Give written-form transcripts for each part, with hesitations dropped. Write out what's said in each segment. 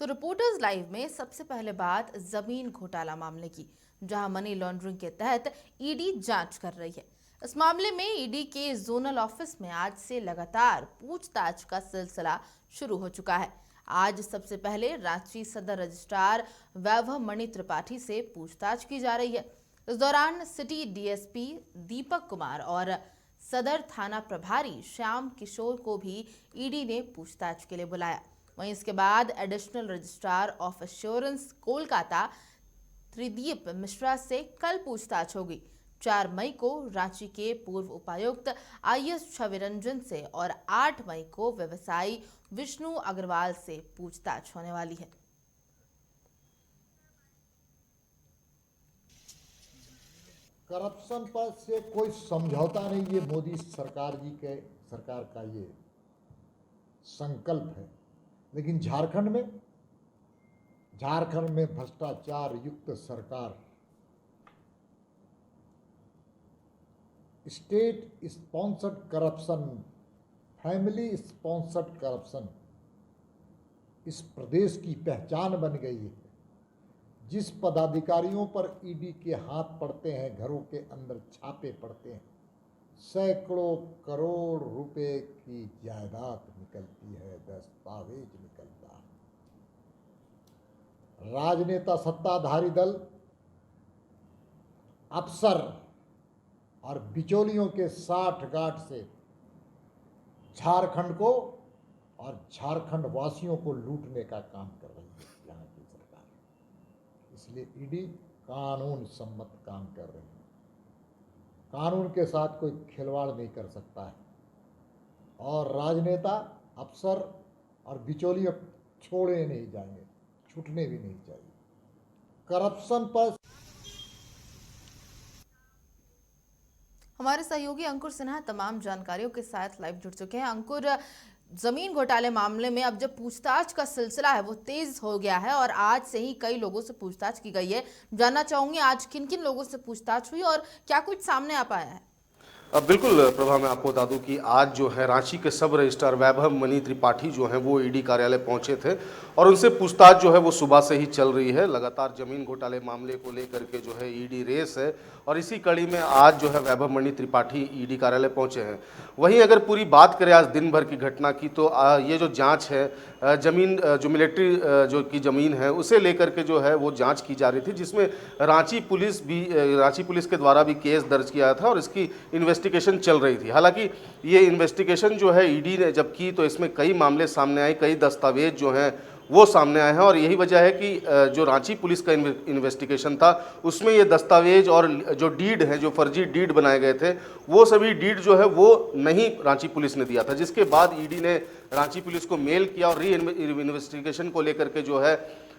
तो reporters live में सबसे पहले बात जमीन घोटाला मामले की, जहां मनी लॉन्ड्रिंग के तहत ईडी जांच कर रही है। इस मामले में ईडी के जोनल ऑफिस में आज से लगातार पूछताछ का सिलसिला शुरू हो चुका है। आज सबसे पहले रांची सदर रजिस्ट्रार वैभव मणि त्रिपाठी से पूछताछ की जा रही है। इस दौरान सिटी डीएसपी दीपक कुमार और सदर थाना प्रभारी श्याम किशोर को भी ईडी ने पूछताछ के लिए बुलाया। वहीं इसके बाद additional registrar of assurance Kolkata Tridip Mishra से कल पूछताछ होगी। 4 मई को रांची के पूर्व उपायुक्त आईएस छविरंजन से और 8 मई को व्यवसायी विष्णु अग्रवाल से पूछताछ होने वाली है। करप्शन पर से कोई समझौता नहीं, ये मोदी सरकार का ये संकल्प है। लेकिन झारखंड में भ्रष्टाचार युक्त सरकार, state sponsored corruption, family sponsored corruption इस प्रदेश की पहचान बन गई है। जिस पदाधिकारियों पर ईडी के हाथ पड़ते हैं, घरों के अंदर छापे पड़ते हैं, सैकड़ों करोड़ रुपए की जायदाद निकलती है, दस्तावेज निकलता है। राजनेता, सत्ताधारी दल, अफसर और बिचौलियों के साठगांठ से झारखंड को और झारखंड वासियों को लूटने का काम कर रही है यहाँ की सरकार। इसलिए ईडी कानून सम्मत काम कर रही है। कानून के साथ कोई खिलवाड़ नहीं कर सकता है और राजनेता, अफसर और बिचौलिए छोड़े नहीं जाएंगे, छूटने भी नहीं चाहिए। करप्शन पर हमारे सहयोगी अंकुर सिन्हा तमाम जानकारियों के साथ लाइव जुड़ चुके हैं। अंकुर, जमीन घोटाले मामले में अब जब पूछताछ का सिलसिला है वो तेज हो गया है और आज से ही कई लोगों से पूछताछ की गई है। जानना चाहूंगी आज किन किन लोगों से पूछताछ हुई और क्या कुछ सामने आ पाया है? बिल्कुल प्रभा, मैं आपको बता दूं कि आज जो है रांची के सब रजिस्ट्रार वैभव मणि त्रिपाठी जो हैं वो ईडी कार्यालय पहुंचे थे और उनसे पूछताछ जो है वो सुबह से ही चल रही है। लगातार जमीन घोटाले मामले को लेकर के जो है ईडी रेस है और इसी कड़ी में आज जो है वैभव मणि त्रिपाठी ईडी कार्यालय पहुंचे हैं। वहीं अगर पूरी बात करें आज दिन भर की घटना की, तो ये जो जाँच है जमीन, जो मिलिट्री जो की ज़मीन है उसे लेकर के जो है वो जांच की जा रही थी, जिसमें रांची पुलिस के द्वारा भी केस दर्ज किया था और इसकी इन्वेस्टिगेशन चल रही थी। हालांकि ये इन्वेस्टिगेशन जो है ईडी ने जब की तो इसमें कई मामले सामने आए, कई दस्तावेज जो हैं वो सामने आए हैं और यही वजह है कि जो रांची पुलिस का इन्वेस्टिगेशन था उसमें ये दस्तावेज और जो डीड है, जो फर्जी डीड बनाए गए थे, वो सभी डीड जो है वो नहीं रांची पुलिस ने दिया था, जिसके बाद ईडी ने रांची पुलिस को मेल किया और री इन्वेस्टिगेशन को लेकर के जो है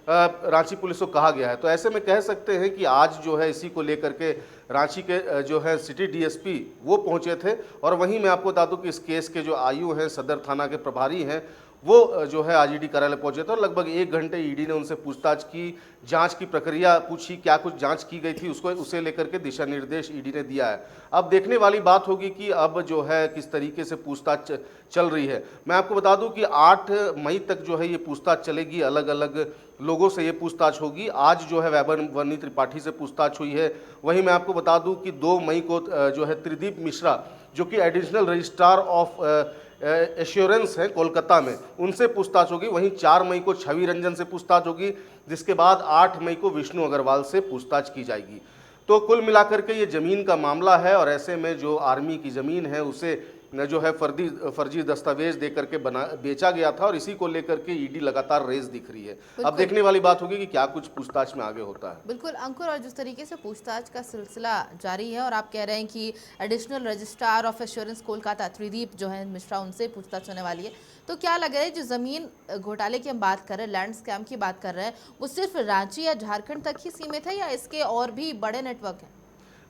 रांची पुलिस को कहा गया है। तो ऐसे में कह सकते हैं कि आज जो है इसी को लेकर के रांची के जो है सिटी डीएसपी वो पहुंचे थे और वहीं मैं आपको बता दूं कि इस केस के जो आयु हैं, सदर थाना के प्रभारी हैं, वो जो है आज ईडी कार्यालय पहुंचे थे और लगभग 1 घंटे ईडी ने उनसे पूछताछ की, जांच की प्रक्रिया पूछी, क्या कुछ जांच की गई थी उसे लेकर के दिशा निर्देश ईडी ने दिया है। अब देखने वाली बात होगी कि अब जो है किस तरीके से पूछताछ चल रही है। मैं आपको बता दूं कि 8 मई तक जो है ये पूछताछ चलेगी, अलग अलग लोगों से ये पूछताछ होगी। आज जो है वैभव मणि त्रिपाठी से पूछताछ हुई है। वहीं मैं आपको बता दूं कि 2 मई को जो है त्रिदीप मिश्रा, जो कि एडिशनल रजिस्ट्रार ऑफ एश्योरेंस है कोलकाता में, उनसे पूछताछ होगी। वहीं 4 मई को छवि रंजन से पूछताछ होगी, जिसके बाद 8 मई को विष्णु अग्रवाल से पूछताछ की जाएगी। तो कुल मिलाकर के ये ज़मीन का मामला है और ऐसे में जो आर्मी की ज़मीन है उसे जो है फर्जी दस्तावेज देकर के बेचा गया था और इसी को लेकर के ईडी लगातार रेस दिख रही है। अब देखने वाली बात होगी कि क्या कुछ पूछताछ में आगे होता है। बिल्कुल अंकुर, और जिस तरीके से पूछताछ का सिलसिला जारी है और आप कह रहे हैं कि additional registrar of assurance Kolkata Tridip जो है मिश्रा, उनसे पूछताछ होने वाली है, तो क्या लग रहा है जो जमीन घोटाले की हम बात कर रहे हैं, लैंड स्कैम की बात कर रहे हैं, वो सिर्फ रांची या झारखंड तक ही सीमित है या इसके और भी बड़े नेटवर्क हैं?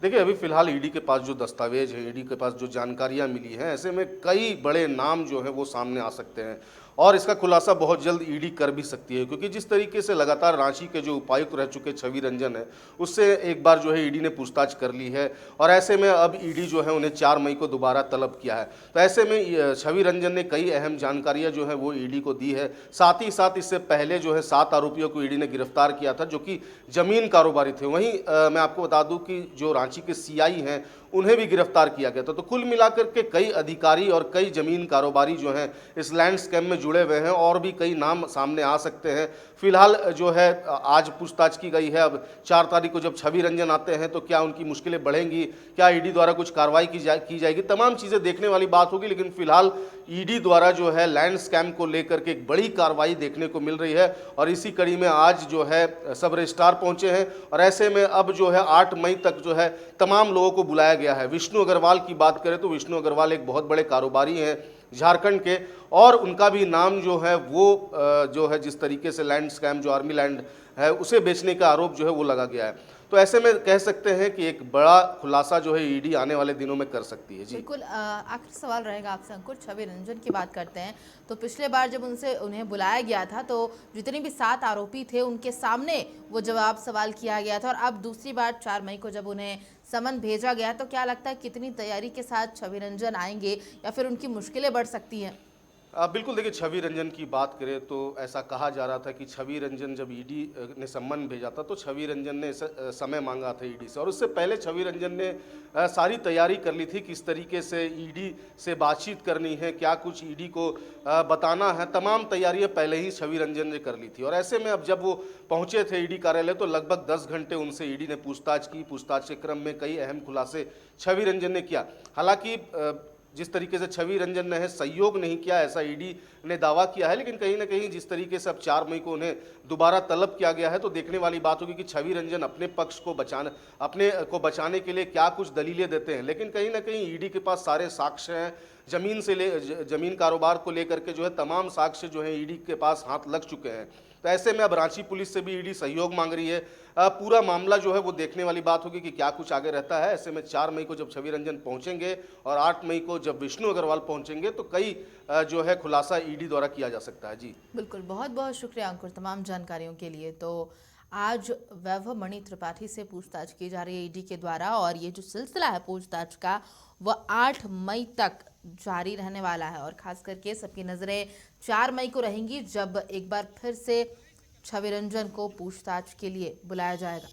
देखिए, अभी फिलहाल ईडी के पास जो दस्तावेज है, ईडी के पास जो जानकारियां मिली हैं, ऐसे में कई बड़े नाम जो हैं वो सामने आ सकते हैं और इसका खुलासा बहुत जल्द ईडी कर भी सकती है, क्योंकि जिस तरीके से लगातार रांची के जो उपायुक्त रह चुके छवि रंजन है, उससे एक बार जो है ईडी ने पूछताछ कर ली है और ऐसे में अब ईडी जो है उन्हें 4 मई को दोबारा तलब किया है। तो ऐसे में छवि रंजन ने कई अहम जानकारियां जो है वो ईडी को दी है। साथ ही साथ इससे पहले जो है 7 आरोपियों को ईडी ने गिरफ्तार किया था, जो कि जमीन कारोबारी थे। वहीं मैं आपको बता दूं कि जो रांची के सीआई हैं उन्हें भी गिरफ्तार किया गया था। तो कुल मिलाकर के कई अधिकारी और कई जमीन कारोबारी जो हैं इस लैंड स्कैम में जुड़े हुए हैं और भी कई नाम सामने आ सकते हैं। फिलहाल जो है आज पूछताछ की गई है। अब 4 तारीख को जब छवि रंजन आते हैं तो क्या उनकी मुश्किलें बढ़ेंगी, क्या ईडी द्वारा कुछ कार्रवाई की जाएगी, तमाम चीज़ें देखने वाली बात होगी। लेकिन फिलहाल ईडी द्वारा जो है लैंड स्कैम को लेकर के एक बड़ी कार्रवाई देखने को मिल रही है और इसी कड़ी में आज जो है सब रजिस्ट्रार पहुंचे हैं और ऐसे में अब जो है 8 मई तक जो है तमाम लोगों को बुलाया गया है। विष्णु अग्रवाल की बात करें तो विष्णु अग्रवाल एक बहुत बड़े कारोबारी हैं झारखंड के और उनका भी नाम जो है वो जो है जिस तरीके से लैंड स्कैम जो आर्मी लैंड है उसे बेचने का आरोप जो है वो लगा गया है। तो ऐसे में कह सकते हैं कि एक बड़ा खुलासा जो है ईडी आने वाले दिनों में कर सकती है। जी बिल्कुल। आखिरी सवाल रहेगा आपसे अंकुर, छवि रंजन की बात करते हैं तो पिछले बार जब उन्हें बुलाया गया था तो जितने भी 7 आरोपी थे उनके सामने वो जवाब सवाल किया गया था और अब दूसरी बार 4 मई को जब उन्हें समन भेजा गया तो क्या लगता है कितनी तैयारी के साथ छवि रंजन आएंगे या फिर उनकी मुश्किलें बढ़ सकती हैं? बिल्कुल, देखिए छवि रंजन की बात करें तो ऐसा कहा जा रहा था कि छवि रंजन जब ईडी ने सम्मन भेजा था तो छवि रंजन ने समय मांगा था ईडी से और उससे पहले छवि रंजन ने सारी तैयारी कर ली थी किस तरीके से ईडी से बातचीत करनी है, क्या कुछ ईडी को बताना है। तमाम तैयारियां पहले ही छवि रंजन ने कर ली थी और ऐसे में अब जब वो पहुंचे थे ईडी कार्यालय तो लगभग 10 घंटे उनसे ईडी ने पूछताछ की। पूछताछ के क्रम में कई अहम खुलासे छवि रंजन ने किया। हालांकि जिस तरीके से छवि रंजन ने सहयोग नहीं किया ऐसा ईडी ने दावा किया है, लेकिन कहीं ना कहीं जिस तरीके से अब 4 मई को उन्हें दोबारा तलब किया गया है तो देखने वाली बात होगी कि छवि रंजन अपने पक्ष को बचाने के लिए क्या कुछ दलीलें देते हैं। लेकिन कहीं ना कहीं ईडी के पास सारे साक्ष्य हैं। जमीन कारोबार को लेकर के जो है तमाम साक्ष्य जो है ईडी के पास हाथ लग चुके हैं। तो ऐसे में अब रांची पुलिस से भी ईडी सहयोग मांग रही है। पूरा मामला जो है वो देखने वाली बात होगी कि क्या कुछ आगे रहता है। ऐसे में 4 मई को जब छवि रंजन पहुंचेंगे और 8 मई को जब विष्णु अग्रवाल पहुंचेंगे तो कई जो है खुलासा ईडी द्वारा किया जा सकता है। जी बिल्कुल, बहुत बहुत शुक्रिया अंकुर तमाम जानकारियों के लिए। तो आज वैभव मणि त्रिपाठी से पूछताछ की जा रही है ईडी के द्वारा और ये जो सिलसिला है पूछताछ का वह 8 मई तक जारी रहने वाला है और खास करके सबकी नज़रें 4 मई को रहेंगी जब एक बार फिर से छवि रंजन को पूछताछ के लिए बुलाया जाएगा।